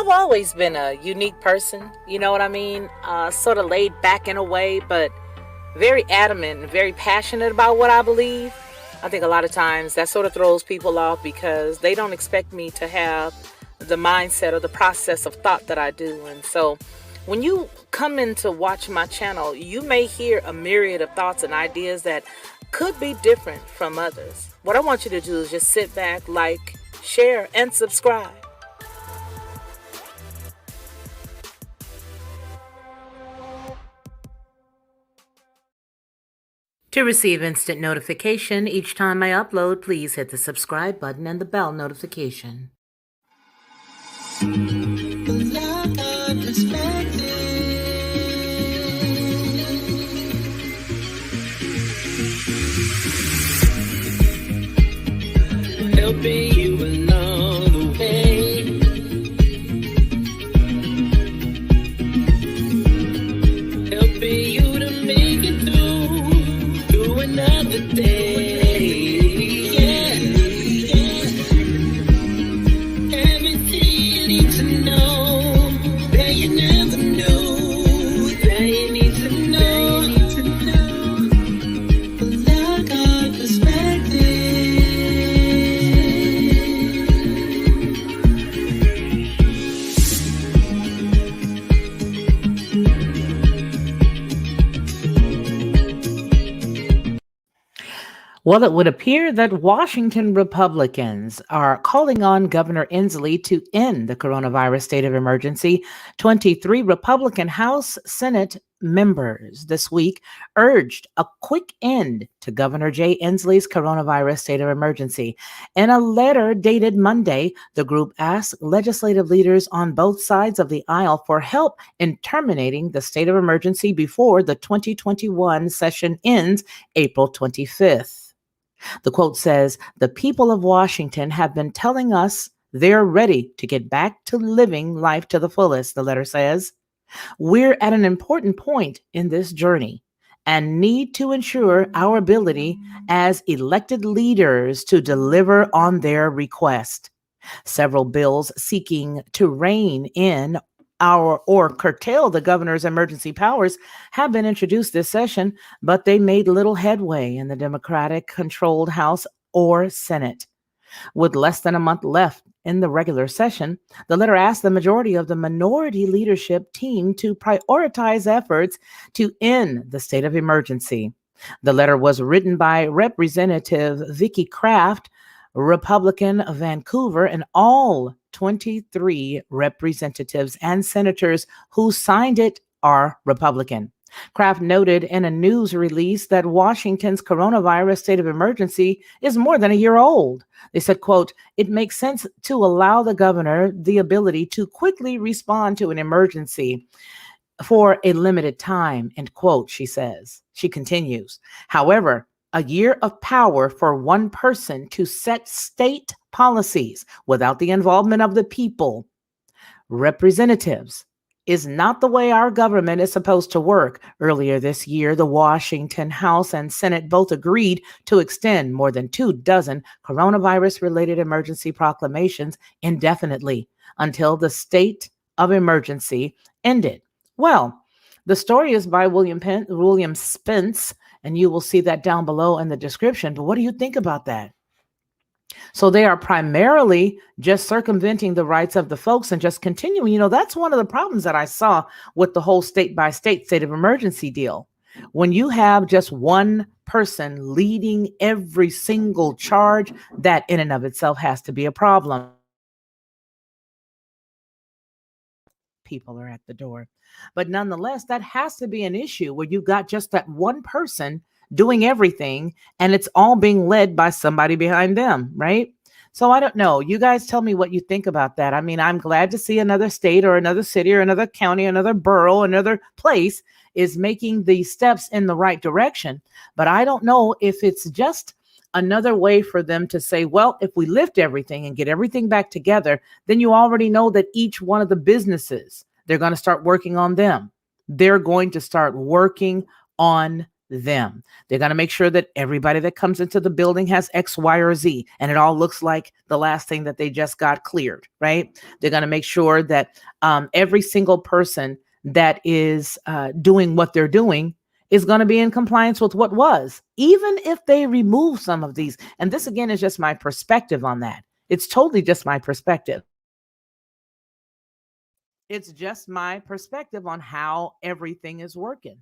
I've always been a unique person, you know what I mean? Sort of laid back in a way, but very adamant and very passionate about what I believe. I think a lot of times that sort of throws people off because they don't expect me to have the mindset or the process of thought that I do. And so when you come in to watch my channel, you may hear a myriad of thoughts and ideas that could be different from others. What I want you to do is just sit back, like, share, and subscribe. To receive instant notification each time I upload, please hit the subscribe button and the bell notification. Helping you along the way, helping you to make it through another day. Yeah, everything you need to know that you never knew, that you need to know. Like our perspective. Well, it would appear that Washington Republicans are calling on Governor Inslee to end the coronavirus state of emergency. 23 Republican House Senate members this week urged a quick end to Governor Jay Inslee's coronavirus state of emergency. In a letter dated Monday, the group asked legislative leaders on both sides of the aisle for help in terminating the state of emergency before the 2021 session ends April 25th. The quote says, "The people of Washington have been telling us they're ready to get back to living life to the fullest," the letter says. "We're at an important point in this journey and need to ensure our ability as elected leaders to deliver on their request." Several bills seeking to rein in or curtail the governor's emergency powers have been introduced this session, but they made little headway in the Democratic-controlled House or Senate. With less than a month left in the regular session, the letter asked the majority of the minority leadership team to prioritize efforts to end the state of emergency. The letter was written by Representative Vicky Kraft, Republican of Vancouver, and all 23 representatives and senators who signed it are Republican. Kraft noted in a news release that Washington's coronavirus state of emergency is more than a year old. They said, quote, "It makes sense to allow the governor the ability to quickly respond to an emergency for a limited time," end quote, she says. She continues, "However, a year of power for one person to set state policies without the involvement of the people, representatives, is not the way our government is supposed to work." Earlier this year, the Washington House and Senate both agreed to extend more than 24 coronavirus-related emergency proclamations indefinitely until the state of emergency ended. Well, the story is by William Spence, and you will see that down below in the description. But what do you think about that? So they are primarily just circumventing the rights of the folks and just continuing. You know, that's one of the problems that I saw with the whole state by state of emergency deal. When you have just one person leading every single charge, that in and of itself has to be a problem. People are at the door. But nonetheless, that has to be an issue where you've got just that one person doing everything and it's all being led by somebody behind them, right? So I don't know. You guys tell me what you think about that. I mean, I'm glad to see another state or another city or another county, another borough, another place is making the steps in the right direction. But I don't know if it's just another way for them to say, well, if we lift everything and get everything back together, then you already know that each one of the businesses, they're going to start working on them. They're going to start working on them. They're going to make sure that everybody that comes into the building has X, Y, or Z, and it all looks like the last thing that they just got cleared, right? They're going to make sure that every single person that is doing what they're doing is going to be in compliance with what was, even if they remove some of these. And this, again, is just my perspective on that. It's totally just my perspective. It's just my perspective on how everything is working.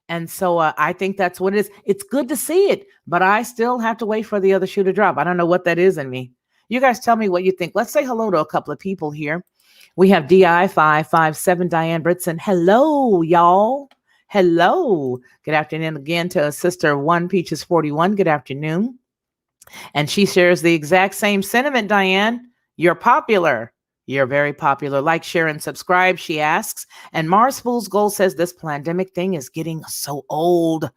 And so I think that's what it is. It's good to see it, but I still have to wait for the other shoe to drop. I don't know what that is in me. You guys tell me what you think. Let's say hello to a couple of people here. We have DI557, Diane Britson. Hello, y'all. Hello. Good afternoon again to Sister One Peaches 41. Good afternoon. And she shares the exact same sentiment, Diane. You're popular. You're very popular. Like, share, and subscribe, she asks. And Mars Fool's Gold says this pandemic thing is getting so old.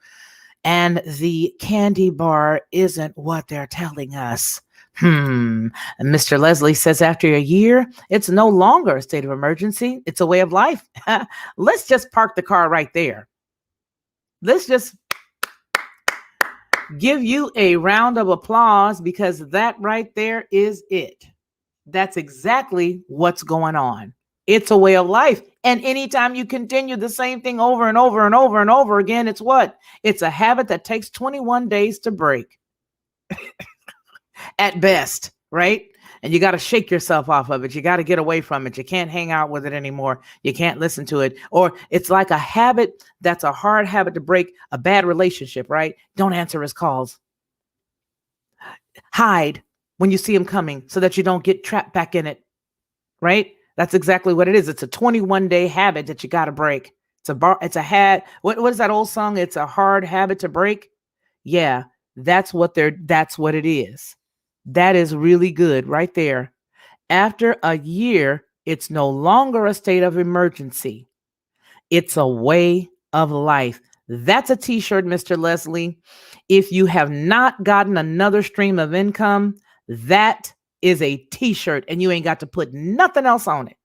And the candy bar isn't what they're telling us. And Mr. Leslie says after a year, it's no longer a state of emergency. It's a way of life. Let's just park the car right there. Let's just give you a round of applause, because that right there is it. That's exactly what's going on. It's a way of life. And anytime you continue the same thing over and over and over and over again, it's what? It's a habit that takes 21 days to break at best, right? And you got to shake yourself off of it. You got to get away from it. You can't hang out with it anymore. You can't listen to it. Or it's like a habit that's a hard habit to break. A bad relationship, right? Don't answer his calls. Hide when you see him coming so that you don't get trapped back in it, right? That's exactly what it is. It's a 21-day habit that you got to break. It's a what is that old song? It's a hard habit to break. Yeah, that's what it is. That is really good right there. After a year, it's no longer a state of emergency. It's a way of life. That's a t-shirt, Mr. Leslie. If you have not gotten another stream of income, that is a t-shirt, and you ain't got to put nothing else on it,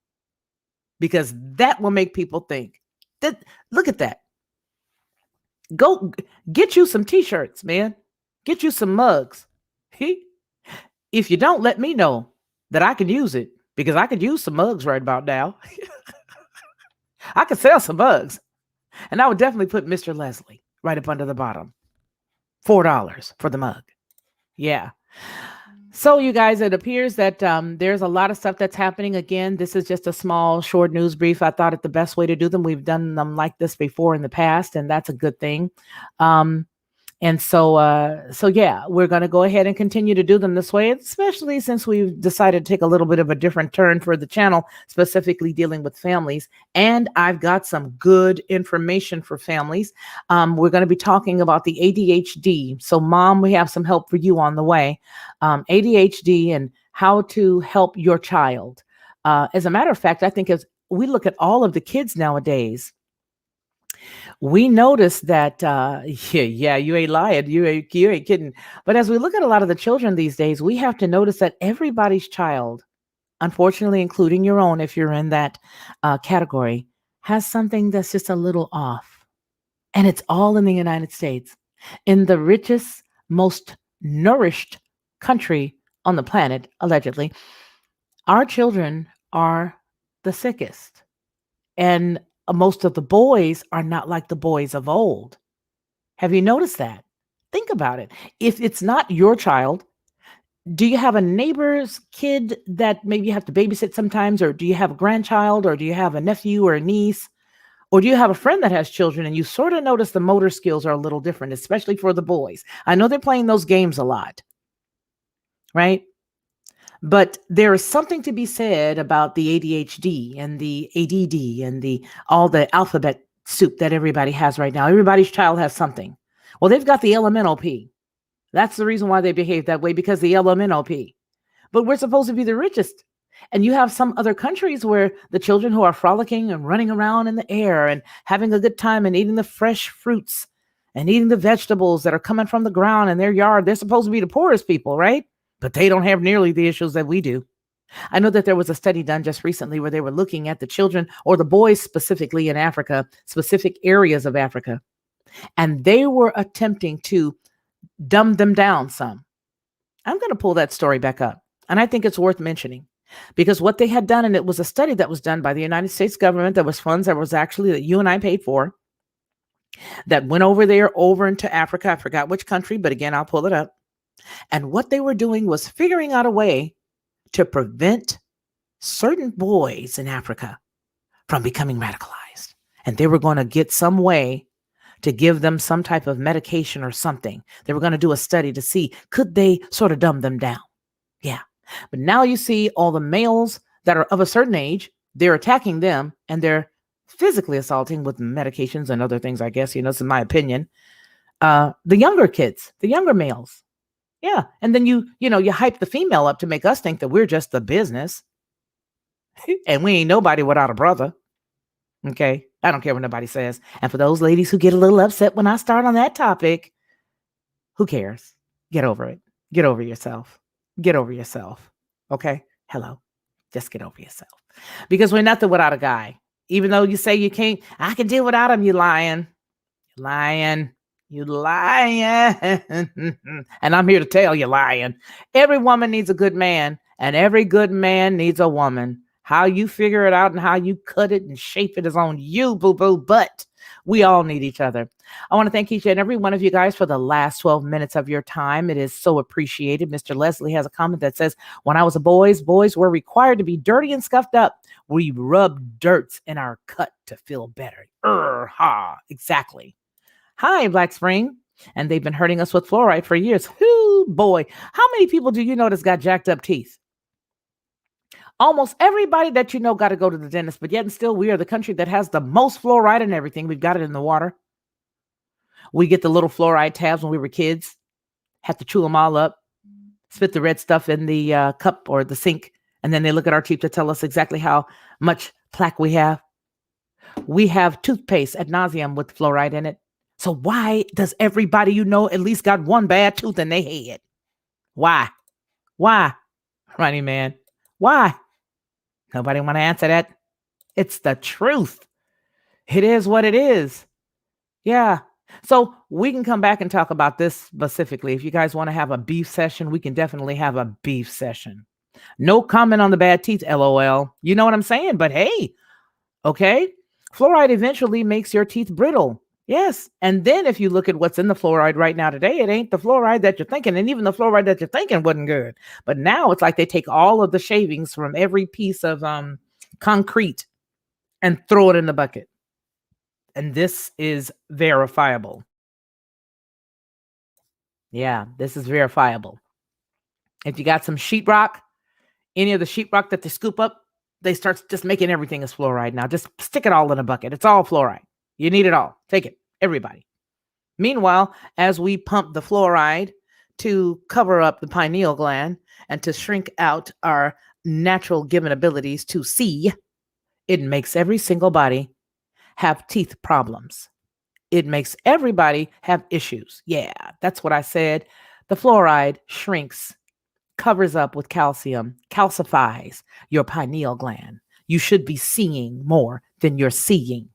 because that will make people think that. Look at that. Go get you some t-shirts, man. Get you some mugs. If you don't, let me know that I can use it, because I could use some mugs right about now. I could sell some mugs, and I would definitely put Mr. Leslie right up under the bottom. $4 for the mug. Yeah. So you guys, it appears that there's a lot of stuff that's happening. Again, this is just a small, short news brief. I thought it the best way to do them. We've done them like this before in the past, and that's a good thing. And so yeah, we're going to go ahead and continue to do them this way, especially since we've decided to take a little bit of a different turn for the channel, specifically dealing with families. And I've got some good information for families. We're going to be talking about the ADHD. So Mom, we have some help for you on the way. ADHD and how to help your child. As a matter of fact, I think as we look at all of the kids nowadays, we notice that, yeah, you ain't lying. You ain't kidding. But as we look at a lot of the children these days, we have to notice that everybody's child, unfortunately, including your own, if you're in that category, has something that's just a little off. And it's all in the United States, in the richest, most nourished country on the planet, allegedly. Our children are the sickest. And most of the boys are not like the boys of old. Have you noticed that? Think about it. If it's not your child, do you have a neighbor's kid that maybe you have to babysit sometimes? Or do you have a grandchild? Or do you have a nephew or a niece? Or do you have a friend that has children and you sort of notice the motor skills are a little different, especially for the boys? I know they're playing those games a lot, right? But there is something to be said about the ADHD and the ADD and all the alphabet soup that everybody has right now. Everybody's child has something. Well, they've got the elemental P. That's the reason why they behave that way, because the elemental P. But we're supposed to be the richest. And you have some other countries where the children who are frolicking and running around in the air and having a good time and eating the fresh fruits and eating the vegetables that are coming from the ground in their yard, they're supposed to be the poorest people, right? But they don't have nearly the issues that we do. I know that there was a study done just recently where they were looking at the children, or the boys specifically in Africa, specific areas of Africa. and they were attempting to dumb them down some. I'm going to pull that story back up, and I think it's worth mentioning because what they had done, and it was a study that was done by the United States government, that was funds that was actually that you and I paid for, that went over into Africa. I forgot which country, but again, I'll pull it up. And what they were doing was figuring out a way to prevent certain boys in Africa from becoming radicalized. And they were going to get some way to give them some type of medication or something. They were going to do a study to see, could they sort of dumb them down? Yeah. But now you see all the males that are of a certain age, they're attacking them and they're physically assaulting with medications and other things, I guess, this is my opinion. The younger kids, the younger males. Yeah. And then you hype the female up to make us think that we're just the business. And we ain't nobody without a brother. Okay. I don't care what nobody says. And for those ladies who get a little upset when I start on that topic, who cares? Get over it. Get over yourself. Get over yourself. Okay. Hello. Just get over yourself. Because we're nothing without a guy. Even though you say you can't, I can deal without him, you lying. Lying. You lying. And I'm here to tell you lying. Every woman needs a good man, and every good man needs a woman. How you figure it out and how you cut it and shape it is on you, boo-boo, but we all need each other. I want to thank each and every one of you guys for the last 12 minutes of your time. It is so appreciated. Mr. Leslie has a comment that says, when I was a boys were required to be dirty and scuffed up. We rubbed dirts in our cut to feel better. Exactly. Hi, Black Spring. And they've been hurting us with fluoride for years. Whoo, boy. How many people do you know that's got jacked up teeth? Almost everybody that you know got to go to the dentist, but yet and still we are the country that has the most fluoride in everything. We've got it in the water. We get the little fluoride tabs when we were kids, had to chew them all up, spit the red stuff in the cup or the sink, and then they look at our teeth to tell us exactly how much plaque we have. We have toothpaste ad nauseum with fluoride in it. So why does everybody you know at least got one bad tooth in their head? Why? Running man. Why? Nobody want to answer that. It's the truth. It is what it is. Yeah. So we can come back and talk about this specifically. If you guys want to have a beef session, we can definitely have a beef session. No comment on the bad teeth, LOL. You know what I'm saying? But hey, okay. Fluoride eventually makes your teeth brittle. Yes. And then if you look at what's in the fluoride right now today, it ain't the fluoride that you're thinking. And even the fluoride that you're thinking wasn't good. But now it's like they take all of the shavings from every piece of concrete and throw it in the bucket. And this is verifiable. Yeah, this is verifiable. If you got some sheetrock, any of the sheetrock that they scoop up, they start just making everything as fluoride now. Just stick it all in a bucket. It's all fluoride. You need it all. Take it, everybody. Meanwhile, as we pump the fluoride to cover up the pineal gland and to shrink out our natural given abilities to see, it makes every single body have teeth problems. It makes everybody have issues. Yeah, that's what I said. The fluoride shrinks, covers up with calcium, calcifies your pineal gland. You should be seeing more than you're seeing.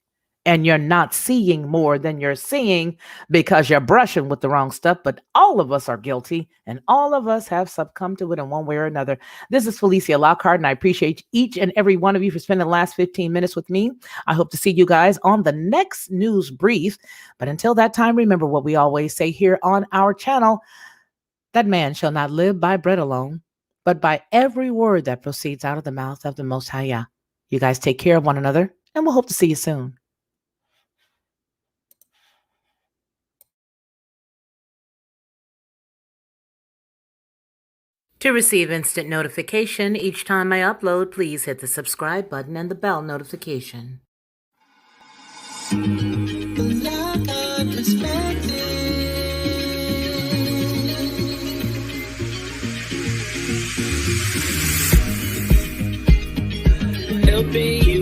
And you're not seeing more than you're seeing because you're brushing with the wrong stuff. But all of us are guilty and all of us have succumbed to it in one way or another. This is Felicia Lockhart, and I appreciate each and every one of you for spending the last 15 minutes with me. I hope to see you guys on the next news brief. But until that time, remember what we always say here on our channel, that man shall not live by bread alone, but by every word that proceeds out of the mouth of the Most High Yah. You guys take care of one another, and we'll hope to see you soon. To receive instant notification each time I upload, please hit the subscribe button and the bell notification. Helping you